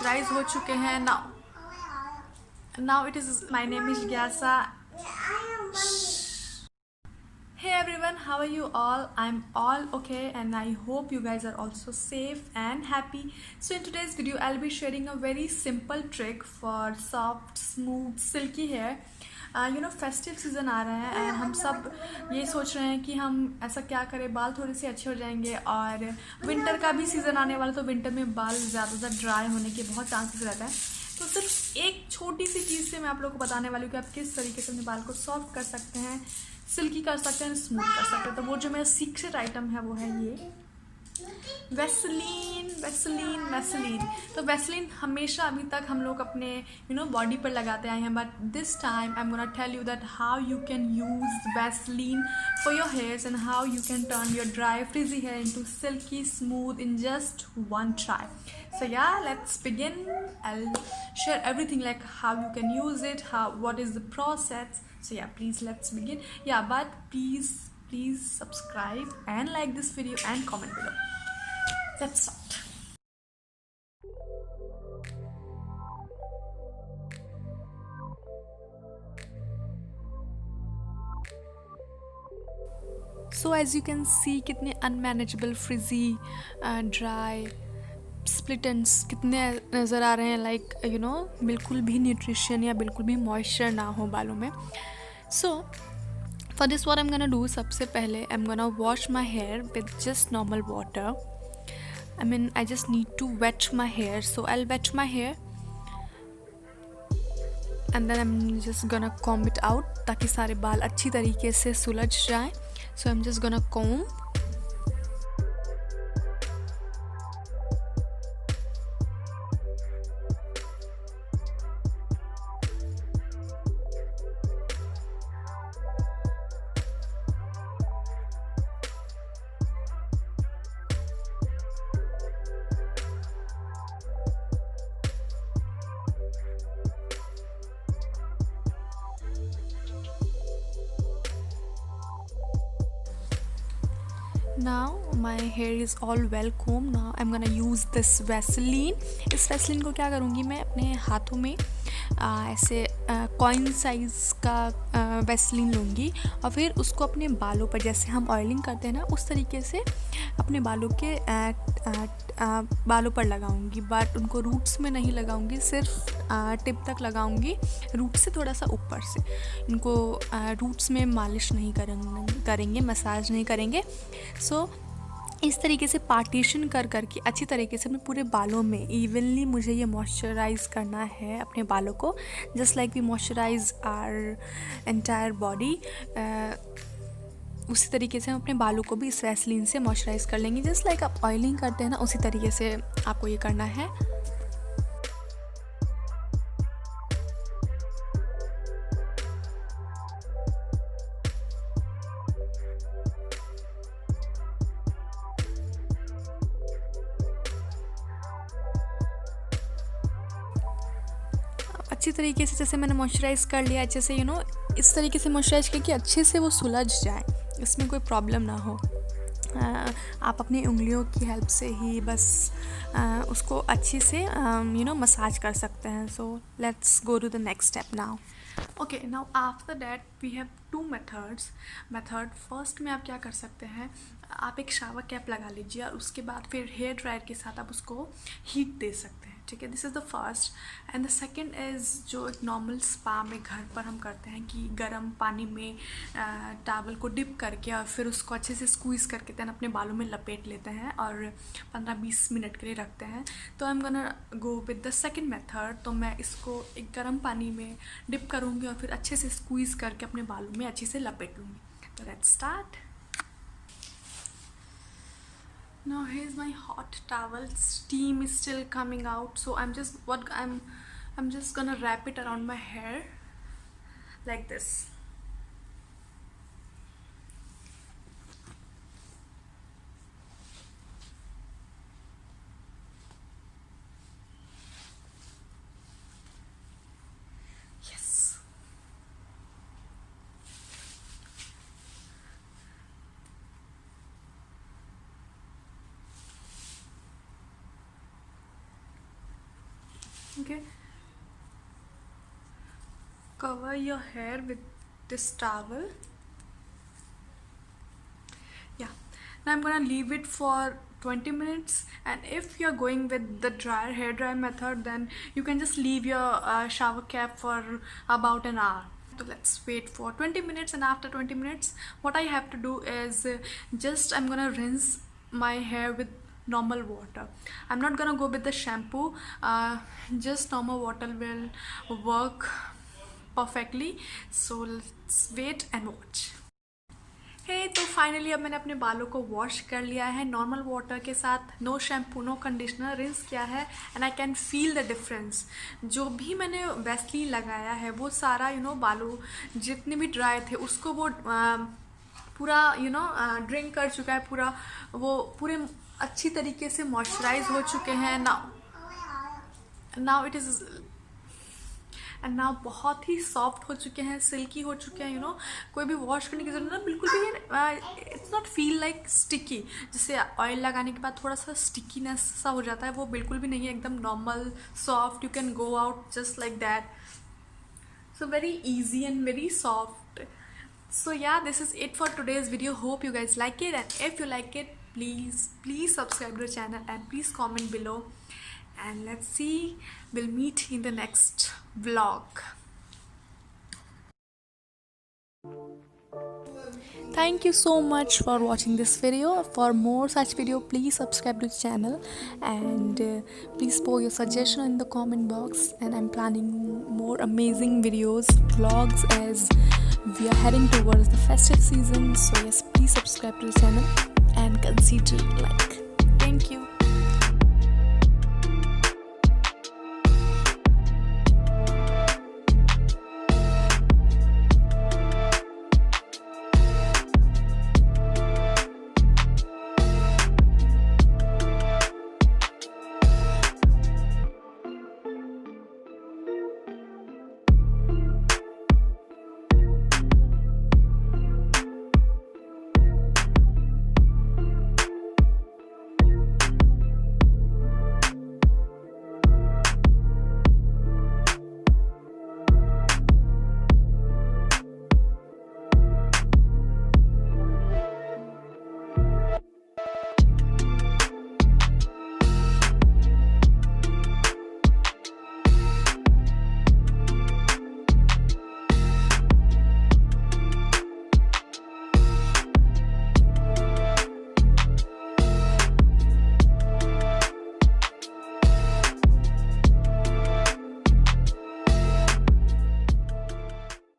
Moisturise हो चुके हैं. Now it is my name is जिज्ञासा. Hey everyone, how are you all? I'm all okay and I hope you guys are also safe and happy. So in today's video, I'll be sharing a very simple trick for soft, smooth, silky hair. Festive season आ रहा है and हम सब ये सोच रहे हैं कि हम ऐसा क्या करें, बाल थोड़े से अच्छे हो जाएंगे. और विंटर का भी सीज़न आने वाला, तो विंटर में बाल ज़्यादातर ड्राई होने के बहुत चांसेस रहता है. तो सिर्फ एक छोटी सी चीज़ से मैं आप लोगों को बताने वाली हूँ कि आप किस तरीके से अपने बाल को सॉफ्ट कर सकते हैं, सिल्की कर सकते हैं, स्मूथ कर सकते हैं. तो वो जो मेरा सीक्रेट आइटम है वो है ये वैसलीन. तो वैसलीन हमेशा अभी तक हम लोग अपने बॉडी पर लगाते आए हैं, but this time I am gonna tell you that how you can use Vaseline for your hairs and how you can turn your dry frizzy hair into silky smooth in just one try. So yeah, let's begin. I'll share everything, like how you can use it, what is the process. So yeah, please let's begin. Yeah, but please subscribe and like this video and comment below. Let's start. So as you can see, कितने unmanageable frizzy dry split ends कितने नज़र आ रहे हैं. Like बिल्कुल भी nutrition या बिल्कुल भी मॉइस्चर ना हो बालों में. So for this what I am gonna do, सबसे पहले आई am gonna wash my here with just normal water. I just need to wet my hair, so I'll wet my hair and then I'm just gonna comb it out ताकि सारे बाल अच्छी तरीके से सुलझ जाएं. So I'm just gonna comb. Now my hair is all well combed. Now I'm gonna use this Vaseline. इस Vaseline को क्या करूँगी मैं अपने हाथों में ऐसे कॉइन साइज़ का Vaseline लूँगी और फिर उसको अपने बालों पर, जैसे हम ऑयलिंग करते हैं ना, उस तरीके से अपने बालों के बालों पर लगाऊंगी. बट उनको रूट्स में नहीं लगाऊंगी, सिर्फ टिप तक लगाऊंगी, रूट से थोड़ा सा ऊपर से. इनको रूट्स में मालिश नहीं करेंगे, मसाज नहीं करेंगे. सो इस तरीके से पार्टीशन करके अच्छी तरीके से अपने पूरे बालों में इवनली मुझे ये मॉइस्चराइज़ करना है अपने बालों को, just like we moisturise our entire body. उसी तरीके से हम अपने बालों को भी इस वैसलीन से मॉइस्चराइज़ कर लेंगे, जस्ट लाइक आप ऑयलिंग करते हैं ना, उसी तरीके से आपको ये करना है. अच्छी तरीके से जैसे मैंने मॉइस्चराइज़ कर लिया, अच्छे से इस तरीके से मॉइस्चराइज़ करके अच्छे से वो सुलझ जाए, इसमें कोई प्रॉब्लम ना हो. आप अपनी उंगलियों की हेल्प से ही बस उसको अच्छे से मसाज कर सकते हैं. So let's go to the next step now. Okay, now after that we have to method. First में आप क्या कर सकते हैं, आप एक शावर कैप लगा लीजिए और उसके बाद फिर हेयर ड्रायर के साथ आप उसको हीट दे सकते हैं. ठीक है, this is the first. And the second is जो एक नॉर्मल स्पा में घर पर हम करते हैं कि गर्म पानी में टॉवल को डिप करके और फिर उसको अच्छे से स्क्वीज़ करके देन अपने बालों में लपेट लेते हैं और 15-20 मिनट के लिए रखते हैं. तो आई am gonna go with the second method. तो मैं इसको एक गर्म पानी में डिप करूँगी और फिर अच्छे से स्क्वीज़ करके अपने बालों में अच्छे से लपेट लूँगी. तो let's start. Now here's my hot towel. Steam is still coming out, so I'm just gonna wrap it around my hair like this. Yes. Okay, cover your hair with this towel. Yeah, now I'm gonna leave it for 20 minutes, and if you're going with the hair dryer method, then you can just leave your shower cap for about an hour. So let's wait for 20 minutes, and after 20 minutes what I have to do is just I'm gonna rinse my hair with normal water. I'm not gonna go with the shampoo. Just normal water will work perfectly. So let's wait and watch. तो finally अब मैंने अपने बालों को wash कर लिया है normal water के साथ, no shampoo no conditioner, rinse किया है, and I can feel the difference. जो भी मैंने वैसलीन लगाया है वो सारा बालों जितने भी ड्राई थे उसको वो पूरा ड्रिंक कर चुका है, पूरा वो पूरे अच्छी तरीके से मॉइस्चराइज हो चुके हैं. Now it is and now बहुत ही सॉफ्ट हो चुके हैं, सिल्की हो चुके हैं. कोई भी वॉश करने की जरूरत नहीं, बिल्कुल भी it's not feel like sticky. जैसे ऑयल लगाने के बाद थोड़ा सा स्टिकीनेस सा हो जाता है, वो बिल्कुल भी नहीं है. एकदम normal soft, you can go out just like that. So very easy and very soft. So yeah, this is it for today's video. Hope you guys like it, and if you like it, please subscribe to the channel and please comment below, and let's see, we'll meet in the next vlog. Thank you so much for watching this video. For more such video, please subscribe to the channel, and please post your suggestion in the comment box, and I'm planning more amazing videos, vlogs, as we are heading towards the festive season. So yes, please subscribe to the channel and consider like. Thank you.